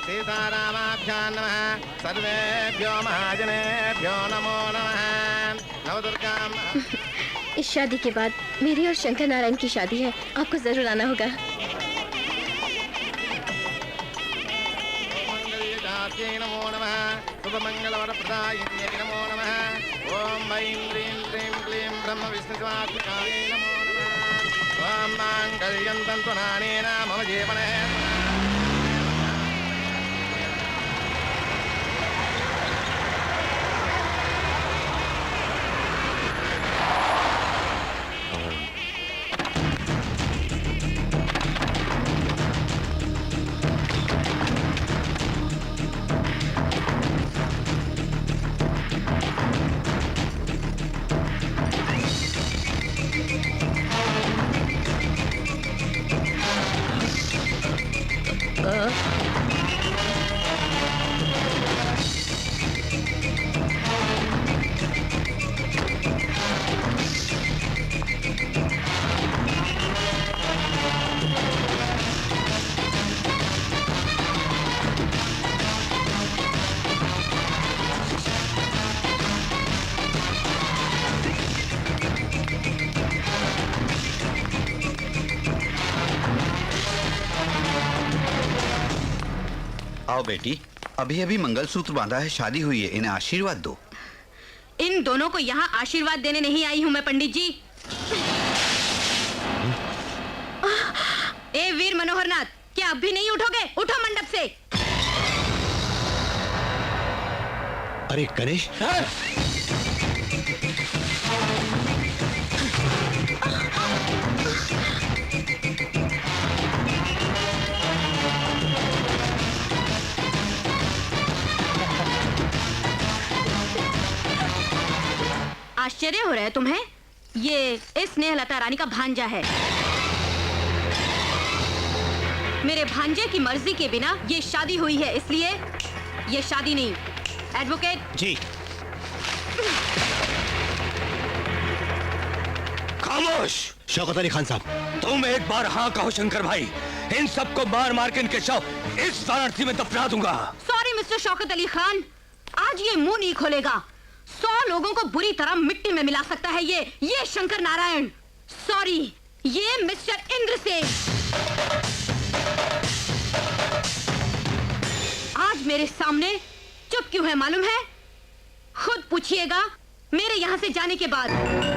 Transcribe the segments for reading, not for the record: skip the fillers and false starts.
सीतारामाभ्यां नमः सर्वेभ्यो महाजनेभ्यो नमो नमः नवदुर्गां इस शादी के बाद मेरी और शंकर नारायण की शादी है, आपको जरूर आना होगा। मंगलजात्यै नमो नमः शुभमंगलवरप्रदायिन्यै नमो नमः ओम ऐं ह्रीं क्लीं क्लीं ब्रह्म विष्णुशिवात्मकायै नमो नमः ओम माङ्गल्यं तन्तुनानेन मम जीवने आओ बेटी, अभी अभी मंगलसूत्र बांधा है, शादी हुई है, इन्हें आशीर्वाद दो। इन दोनों को यहाँ आशीर्वाद देने नहीं आई हूँ मैं पंडित जी। ए वीर मनोहरनाथ, क्या अब भी नहीं उठोगे? उठो मंडप से। अरे गणेश, आश्चर्य हो रहा है तुम्हें? ये इस स्नेहलता रानी का भांजा है। मेरे भांजे की मर्जी के बिना ये शादी हुई है, इसलिए ये शादी नहीं। एडवोकेट जी। खामोश! शौकत अली खान साहब, तुम एक बार हाँ कहो शंकर भाई, इन सबको मार मार के इनके शव इस वाराणसी में दफना दूंगा। सॉरी मिस्टर शौकत अली खान, आज ये मुंह नहीं खोलेगा। 100 लोगों को बुरी तरह मिट्टी में मिला सकता है ये शंकर नारायण। सॉरी, ये मिस्टर इंद्रसेन। आज मेरे सामने चुप क्यों है मालूम है? खुद पूछिएगा मेरे यहां से जाने के बाद।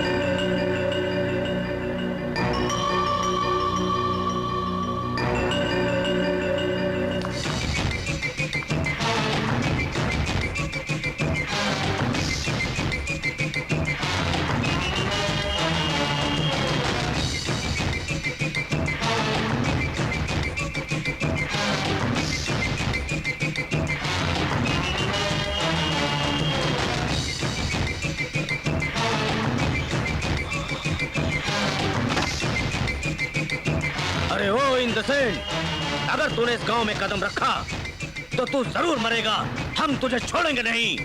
अरे ओ इंद्रसेन, अगर तूने इस गांव में कदम रखा तो तू जरूर मरेगा। हम तुझे छोड़ेंगे नहीं।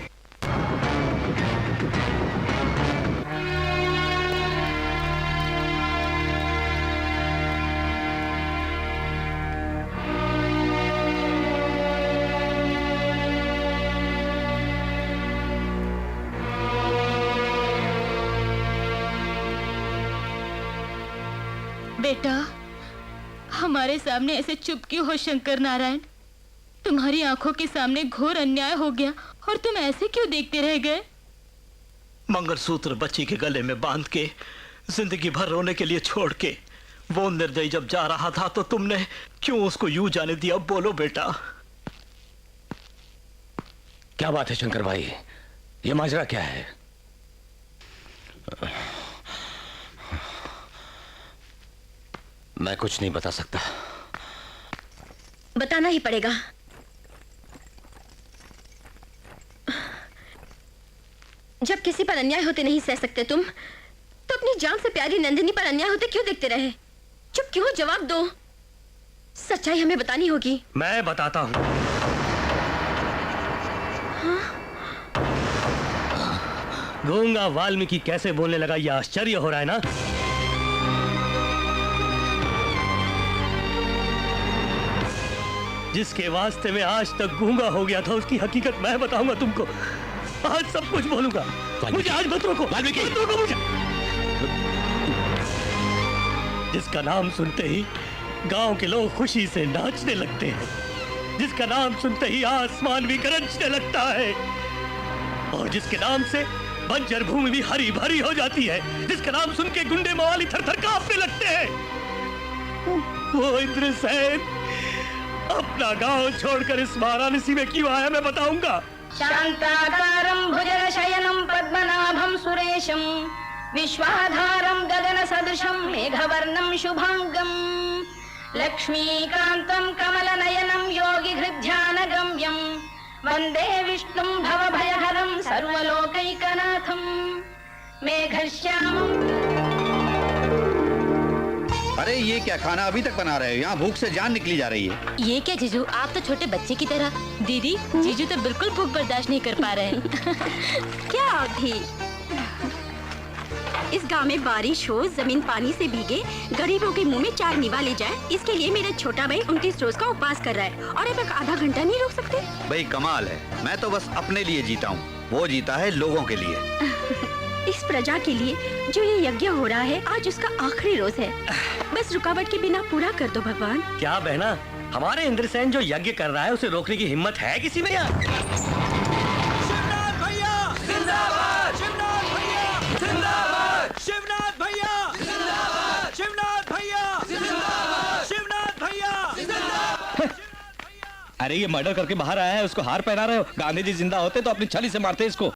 बेटा, हमारे सामने ऐसे चुप क्यों हो शंकर नारायण? तुम्हारी आंखों के सामने घोर अन्याय हो गया और तुम ऐसे क्यों देखते रह गए? मंगलसूत्र बच्ची के गले में बांध के जिंदगी भर रोने के लिए छोड़ के वो निर्दयी जब जा रहा था तो तुमने क्यों उसको यूं जाने दिया? बोलो बेटा। क्या बात है शंकर भाई, ये माजरा क्या है? मैं कुछ नहीं बता सकता। बताना ही पड़ेगा। जब किसी पर अन्याय होते नहीं सह सकते तुम, तो अपनी जान से प्यारी नंदिनी पर अन्याय होते क्यों देखते रहे? चुप क्यों हो? जवाब दो। सच्चाई हमें बतानी होगी। मैं बताता हूं। गूंगा वाल्मीकि कैसे बोलने लगा, यह आश्चर्य हो रहा है ना? जिसके वास्ते मैं आज तक गूंगा हो गया था, उसकी हकीकत मैं बताऊंगा तुमको। आज सब कुछ बोलूंगा। मुझे आज मत रोको, मत रोको मुझे। जिसका नाम सुनते ही गांव के लोग खुशी से नाचने लगते हैं, जिसका नाम सुनते ही आसमान भी गरजने लगता है, और जिसके नाम से बंजर भूमि भी हरी भरी हो जाती है, जिसका नाम सुन के गुंडे मवाली थर-थर कांपने लगते हैं, वो इंद्रसेन अपना गांव छोड़कर इस वाराणसी में क्यों आया मैं बताऊंगा। शांताकारं भुजगशयनं पद्मनाभं सुरेशं विश्वाधारं गगनसदृशं मेघवर्णं शुभांगं लक्ष्मीकान्तं कमलनयनं योगिहृद्ध्यानगम्यं वन्दे विष्णुं भवभयहरं सर्वलोकैकनाथं मेघश्यामं। अरे ये क्या खाना अभी तक बना रहे हो? यहाँ भूख से जान निकली जा रही है। ये क्या जीजू, आप तो छोटे बच्चे की तरह। दीदी, जीजू तो बिल्कुल भूख बर्दाश्त नहीं कर पा रहे हैं। क्या भी इस गांव में बारिश हो, जमीन पानी से भीगे, गरीबों के मुंह में चार निवाले जाए, इसके लिए मेरा छोटा भाई 29 रोज का उपवास कर रहा है और अब तक आधा घंटा नहीं रोक सकते। भाई कमाल है, मैं तो बस अपने लिए जीता हूँ, वो जीता है लोगों के लिए। इस प्रजा के लिए जो ये यज्ञ हो रहा है, आज उसका आखिरी रोज है। बस रुकावट के बिना पूरा कर दो भगवान। क्या बहना, हमारे इंद्रसेन जो यज्ञ कर रहा है उसे रोकने की हिम्मत है किसी में यार? शिवनाथ भैया जिंदाबाद, शिवनाथ भैया जिंदाबाद, शिवनाथ भैया जिंदाबाद, शिवनाथ भैया जिंदाबाद, शिवनाथ भैया जिंदाबाद। अरे ये मर्डर करके बाहर आया है, उसको हार पहना रहे हो। गांधी जी जिंदा होते तो अपनी छली से मारते इसको।